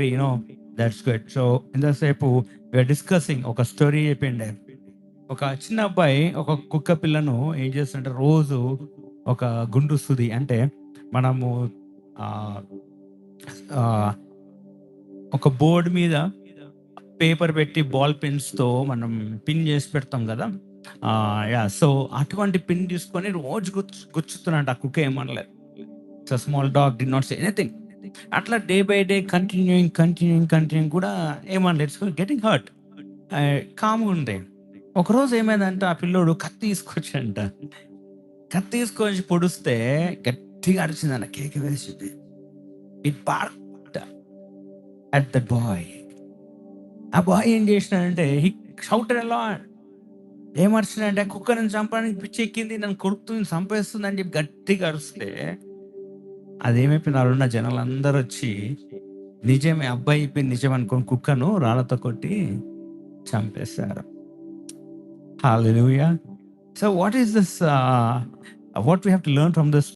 You know that's good. So ఇంతసేపు we are discussing ఒక story చెప్పిండే. ఒక చిన్న అబ్బాయి ఒక కుక్క పిల్లను ఏం చేస్తుంటే రోజు ఒక గుండు సూది అంటే మనము ఆ, ఆ, ఒక బోర్డు మీద పేపర్ పెట్టి బాల్ పెన్స్తో మనం పిన్ చేసి పెడతాం కదా. యా, సో అటువంటి పిన్ తీసుకొని రోజు గుచ్చుతున్నాడు. ఆ కుక్క ఏమనలేదు. Small dog did not say anything. అట్లా డే బై డే కంటిన్యూయింగ్ కూడా ఏమనలేదు. It's getting hurt. కామ్గా ఉండే. ఒకరోజు ఏమైందంటే ఆ పిల్లోడు కత్తి తీసుకొచ్చంట. కత్తి తీసుకొచ్చి పొడిస్తే గట్టిగా అరిచిందంట, కేక వేసింది. It barked at the boy. ఆ బాయ్ ఏం చేసినాడంటే హీ షౌటెడ్ అలాట్. ఏమరిచినాడంటే కుక్కని చంపడానికి పిచ్చి ఎక్కింది, నన్ను కొడుతుంది, చంపేస్తుంది అని చెప్పి గట్టిగా అరిస్తే అదేమైపోయింది, అక్కడ ఉన్న జనాలందరూ వచ్చి నిజమే, అబ్బాయి అయిపోయింది నిజం అనుకోని కుక్కను రాళ్ళతో కొట్టి చంపేశారు. హల్లెలూయా. So what is this? What we have to learn from this